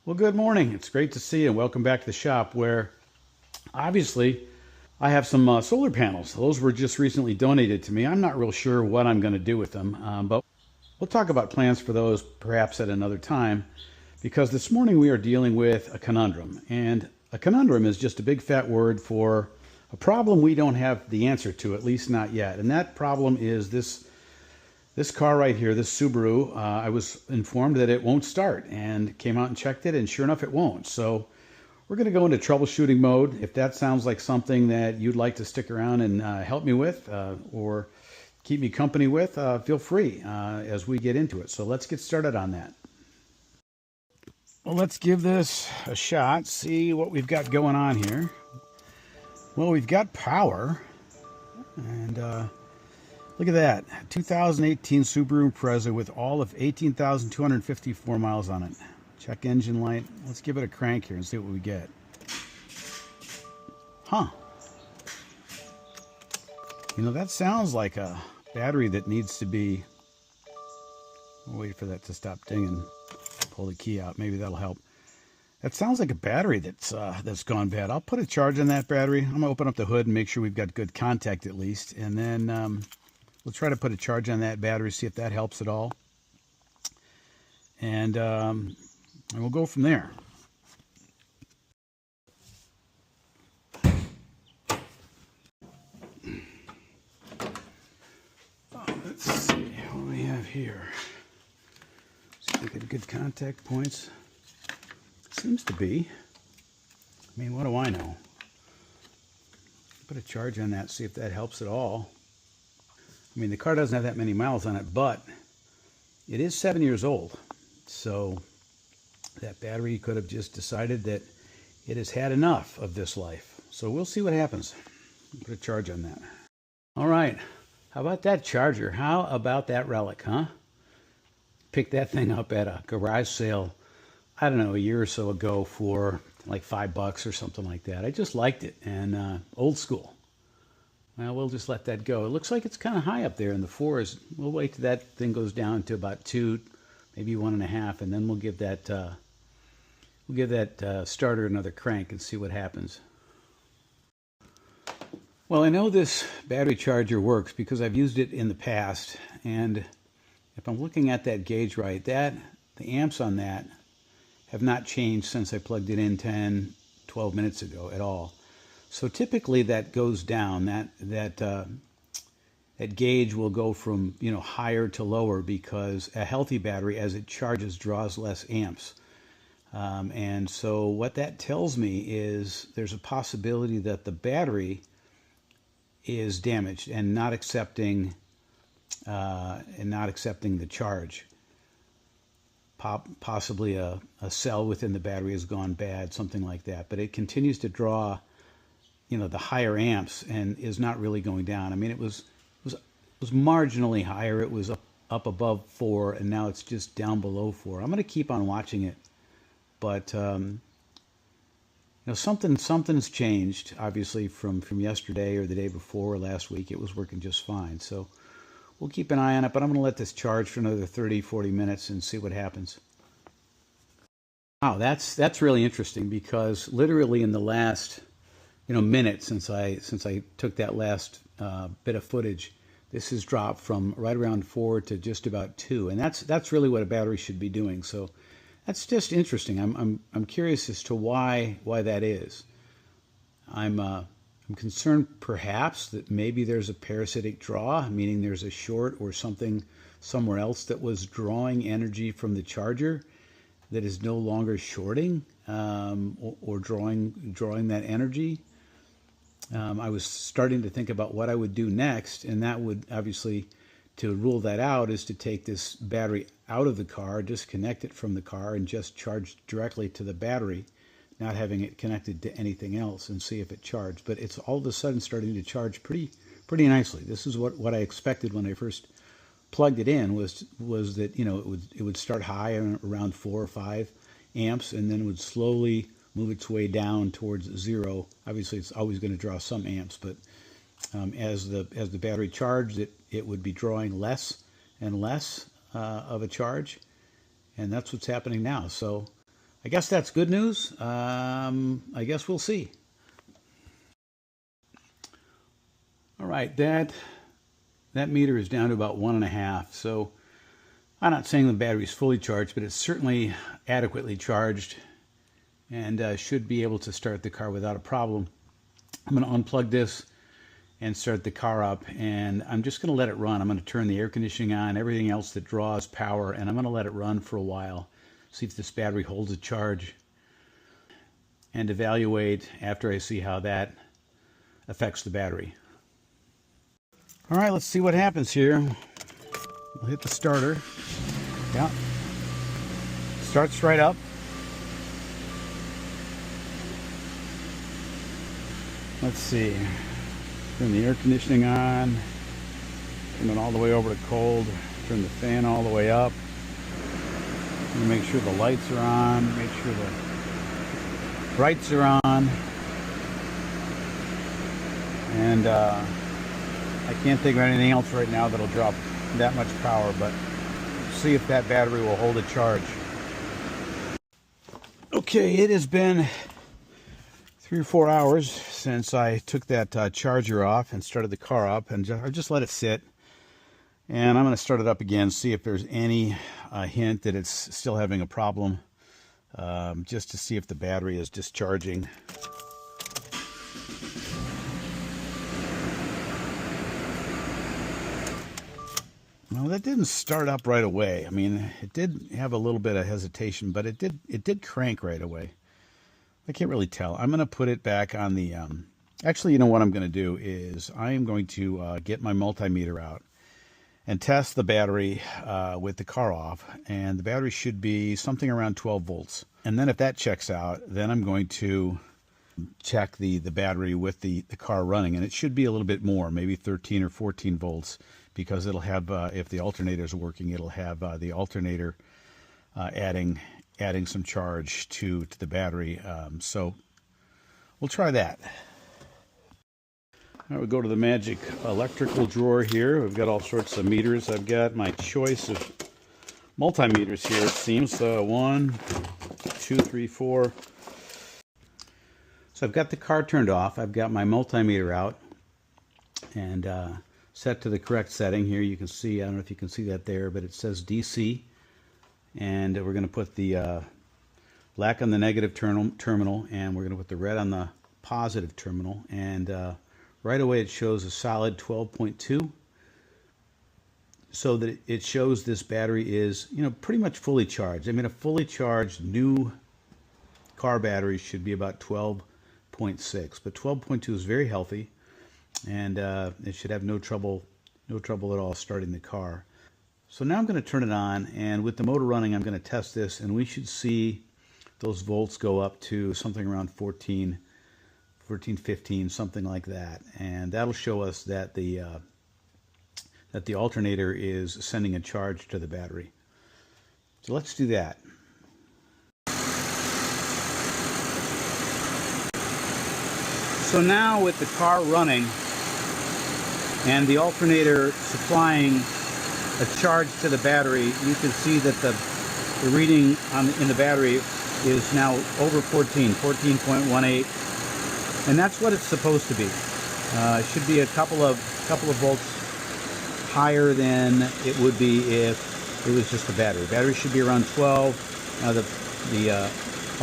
Well, good morning. It's great to see you, and welcome back to the shop where obviously I have some solar panels. Those were just recently donated to me. I'm not real sure what I'm going to do with them, but we'll talk about plans for those perhaps at another time because this morning we are dealing with a conundrum. And a conundrum is just a big fat word for a problem we don't have the answer to, at least not yet. And that problem is this car right here, this Subaru. I was informed that it won't start and came out and checked it, and sure enough, it won't. So we're going to go into troubleshooting mode. If that sounds like something that you'd like to stick around and help me with or keep me company with, feel free as we get into it. So let's get started on that. Well, let's give this a shot, see what we've got going on here. Well, we've got power, and look at that, 2018 Subaru Impreza with all of 18,254 miles on it. Check engine light. Let's give it a crank here and see what we get. Huh. You know, that sounds like a battery that needs to be... We'll wait for that to stop dinging. Pull the key out. Maybe that'll help. That sounds like a battery that's gone bad. I'll put a charge on that battery. I'm going to open up the hood and make sure we've got good contact at least. And then we'll try to put a charge on that battery, see if that helps at all. And we'll go from there. Let's see what we have here. See if we get good contact points. Seems to be. I mean, what do I know? Put a charge on that, see if that helps at all. I mean, the car doesn't have that many miles on it, but it is 7 years old. So that battery could have just decided that it has had enough of this life. So we'll see what happens. Put a charge on that. All right. How about that charger? How about that relic, huh? Picked that thing up at a garage sale, I don't know, a year or so ago for like $5 or something like that. I just liked it, and old school. Well, we'll just let that go. It looks like it's kind of high up there in the fours. We'll wait till that thing goes down to about 2, maybe 1.5, and then we'll give that starter another crank and see what happens. Well, I know this battery charger works because I've used it in the past, and if I'm looking at that gauge right, the amps on that have not changed since I plugged it in 10, 12 minutes ago at all. So typically that goes down. That gauge will go from higher to lower because a healthy battery, as it charges, draws less amps. And so what that tells me is there's a possibility that the battery is damaged and not accepting the charge. Possibly a cell within the battery has gone bad, something like that. But it continues to draw, the higher amps and is not really going down. I mean, it was marginally higher. It was up above 4, and now it's just down below 4. I'm going to keep on watching it, but something's changed. Obviously, from yesterday or the day before or last week, it was working just fine. So we'll keep an eye on it, but I'm going to let this charge for another 30, 40 minutes and see what happens. Wow, that's really interesting because literally in the last minute since I took that last bit of footage, this has dropped from right around 4 to just about 2, and that's really what a battery should be doing. So that's just interesting. I'm curious as to why that is. I'm concerned perhaps that maybe there's a parasitic draw, meaning there's a short or something somewhere else that was drawing energy from the charger that is no longer shorting or drawing that energy. I was starting to think about what I would do next, and that would obviously, to rule that out, is to take this battery out of the car, disconnect it from the car, and just charge directly to the battery, not having it connected to anything else, and see if it charged. But it's all of a sudden starting to charge pretty nicely. This is what I expected when I first plugged it in, was that it would start high around 4 or 5 amps, and then would slowly move its way down towards 0. Obviously, it's always going to draw some amps, but as the battery charged, it would be drawing less and less of a charge, and that's what's happening now. So I guess that's good news. I guess we'll see. All right, that meter is down to about 1.5. So I'm not saying the battery is fully charged, but it's certainly adequately charged and should be able to start the car without a problem. I'm going to unplug this and start the car up, and I'm just going to let it run. I'm going to turn the air conditioning on, everything else that draws power, and I'm going to let it run for a while, see if this battery holds a charge, and evaluate after I see how that affects the battery. All right, let's see what happens here. We'll hit the starter. Yeah. Starts right up. Let's see. Turn the air conditioning on. Turn it all the way over to cold. Turn the fan all the way up. Make sure the lights are on. Make sure the brights are on. And I can't think of anything else right now that'll drop that much power, but see if that battery will hold a charge. Okay, it has been 3 or 4 hours since I took that charger off and started the car up, and I just let it sit. And I'm going to start it up again, see if there's any hint that it's still having a problem, just to see if the battery is discharging. Well, that didn't start up right away. I mean, it did have a little bit of hesitation, but it did crank right away. I can't really tell. I'm going to put it back on the... Actually, you know what I'm going to do is I am going to get my multimeter out and test the battery with the car off. And the battery should be something around 12 volts. And then if that checks out, then I'm going to check the battery with the car running. And it should be a little bit more, maybe 13 or 14 volts, because it'll have, if the alternator is working, it'll have the alternator adding some charge to the battery. So we'll try that. All right, we'll go to the magic electrical drawer here. We've got all sorts of meters. I've got my choice of multimeters here, it seems. 1, 2, 3, 4. So I've got the car turned off. I've got my multimeter out and set to the correct setting here. You can see, I don't know if you can see that there, but it says DC. And we're going to put the black on the negative terminal, and we're going to put the red on the positive terminal. And right away it shows a solid 12.2, so that it shows this battery is, pretty much fully charged. I mean, a fully charged new car battery should be about 12.6, but 12.2 is very healthy, and it should have no trouble at all starting the car. So now I'm going to turn it on, and with the motor running, I'm going to test this, and we should see those volts go up to something around 14, 15, something like that. And that'll show us that the alternator is sending a charge to the battery. So let's do that. So now with the car running and the alternator supplying a charge to the battery, you can see that the reading in the battery is now over 14.18, and that's what it's supposed to be. It should be a couple of volts higher than it would be if it was just the battery. The battery should be around 12. Now the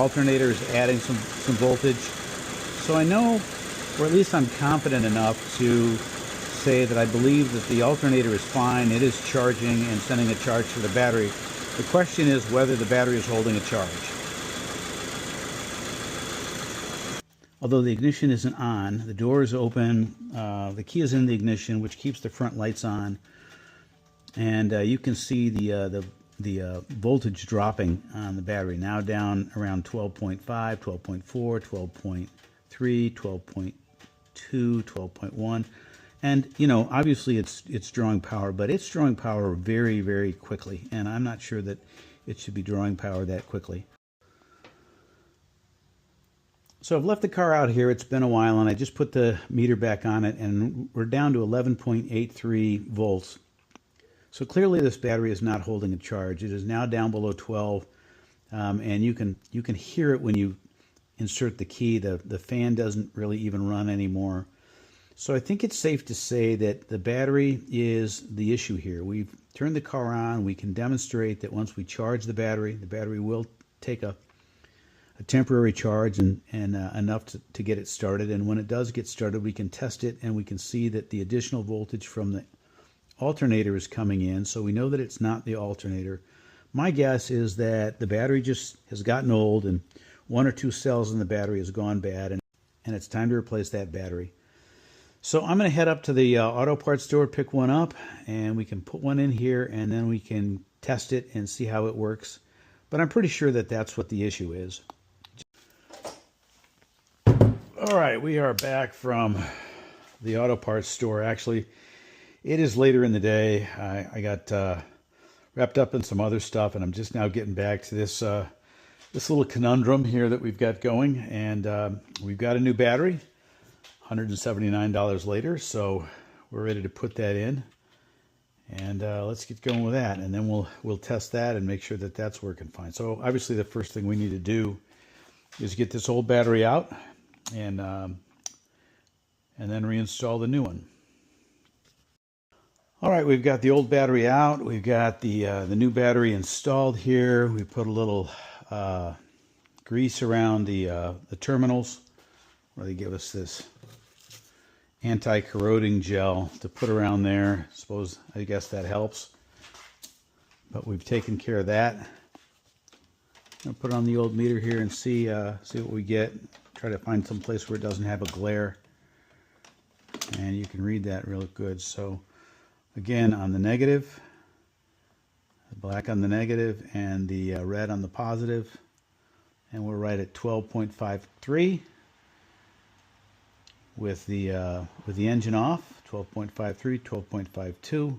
alternator is adding some voltage, so I know, or at least I'm confident enough to say that I believe that the alternator is fine. It is charging and sending a charge to the battery. The question is whether the battery is holding a charge. Although the ignition isn't on, the door is open, the key is in the ignition, which keeps the front lights on, and you can see the voltage dropping on the battery, now down around 12.5, 12.4, 12.3, 12.2, 12.1. And, obviously it's drawing power, but it's drawing power very, very quickly. And I'm not sure that it should be drawing power that quickly. So I've left the car out here. It's been a while, and I just put the meter back on it, and we're down to 11.83 volts. So clearly this battery is not holding a charge. It is now down below 12. and you can hear it when you insert the key. The fan doesn't really even run anymore. So I think it's safe to say that the battery is the issue here. We've turned the car on. We can demonstrate that once we charge the battery will take a temporary charge and enough to get it started. And when it does get started, we can test it and we can see that the additional voltage from the alternator is coming in. So we know that it's not the alternator. My guess is that the battery just has gotten old and one or two cells in the battery has gone bad, and it's time to replace that battery. So I'm going to head up to the auto parts store, pick one up, and we can put one in here, and then we can test it and see how it works. But I'm pretty sure that that's what the issue is. All right, we are back from the auto parts store. Actually, it is later in the day. I got wrapped up in some other stuff, and I'm just now getting back to this little conundrum here that we've got going. And we've got a new battery. $179 later, so we're ready to put that in, and let's get going with that, and then we'll test that and make sure that that's working fine. So obviously the first thing we need to do is get this old battery out and then reinstall the new one. All right, we've got the old battery out. We've got the new battery installed here. We put a little grease around the terminals where they give us this anti-corroding gel to put around there. I guess that helps. But we've taken care of that. I'll put it on the old meter here and see what we get. Try to find some place where it doesn't have a glare. And you can read that real good. So again, on the negative, the black on the negative and the red on the positive. And we're right at 12.53. With the engine off, 12.53, 12.52,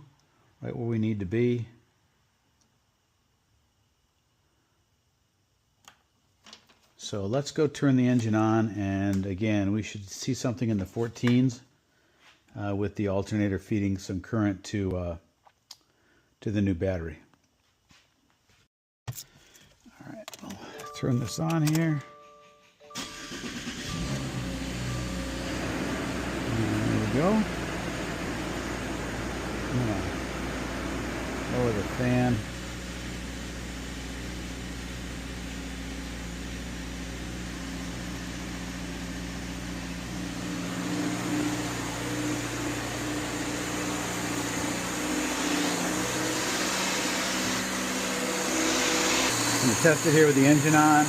right where we need to be. So let's go turn the engine on, and again, we should see something in the 14s with the alternator feeding some current to the new battery. All right, we'll turn this on here. Go. I'm gonna lower the fan. I'm gonna test it here with the engine on.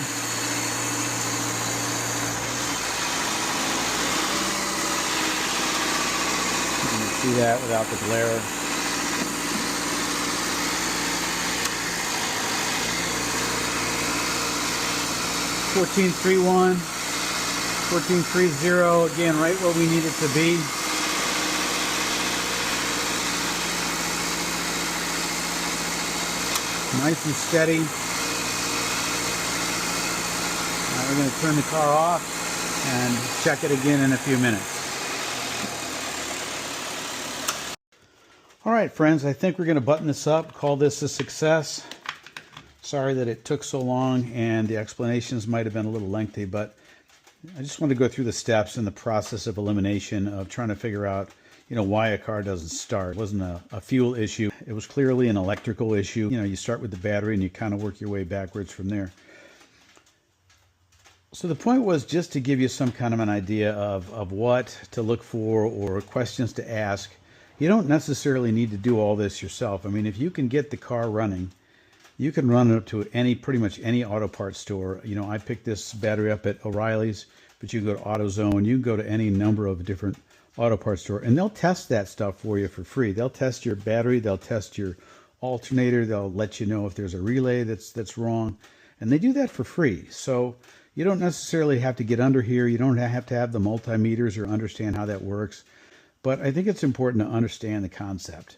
See that without the glare. $14.31, $14.30, again, right where we need it to be. Nice and steady. Now we're going to turn the car off and check it again in a few minutes. All right, friends, I think we're going to button this up, call this a success. Sorry that it took so long and the explanations might have been a little lengthy, but I just want to go through the steps in the process of elimination of trying to figure out, why a car doesn't start. It wasn't a fuel issue. It was clearly an electrical issue. You start with the battery and you kind of work your way backwards from there. So the point was just to give you some kind of an idea of what to look for or questions to ask. You don't necessarily need to do all this yourself. I mean, if you can get the car running, you can run it up to pretty much any auto parts store. I picked this battery up at O'Reilly's, but you can go to AutoZone. You can go to any number of different auto parts store, and they'll test that stuff for you for free. They'll test your battery. They'll test your alternator. They'll let you know if there's a relay that's wrong, and they do that for free. So you don't necessarily have to get under here. You don't have to have the multimeters or understand how that works. But I think it's important to understand the concept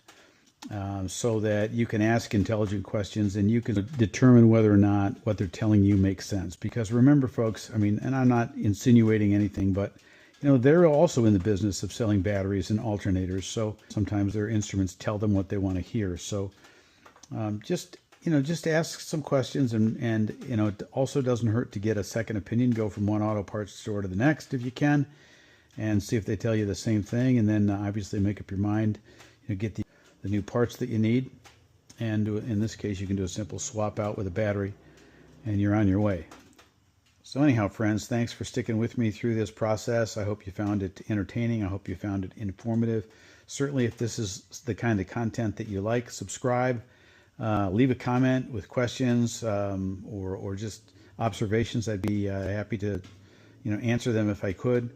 so that you can ask intelligent questions and you can determine whether or not what they're telling you makes sense. Because remember, folks, and I'm not insinuating anything, but they're also in the business of selling batteries and alternators. So sometimes their instruments tell them what they want to hear. So just just ask some questions, and it also doesn't hurt to get a second opinion. Go from one auto parts store to the next if you can, and see if they tell you the same thing, and then obviously make up your mind. Get the new parts that you need, and in this case, you can do a simple swap out with a battery, and you're on your way. So anyhow, friends, thanks for sticking with me through this process. I hope you found it entertaining. I hope you found it informative. Certainly, if this is the kind of content that you like, subscribe. Leave a comment with questions or just observations. I'd be happy to answer them if I could.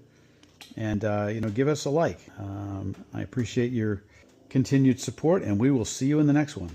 And give us a like. I appreciate your continued support, and we will see you in the next one.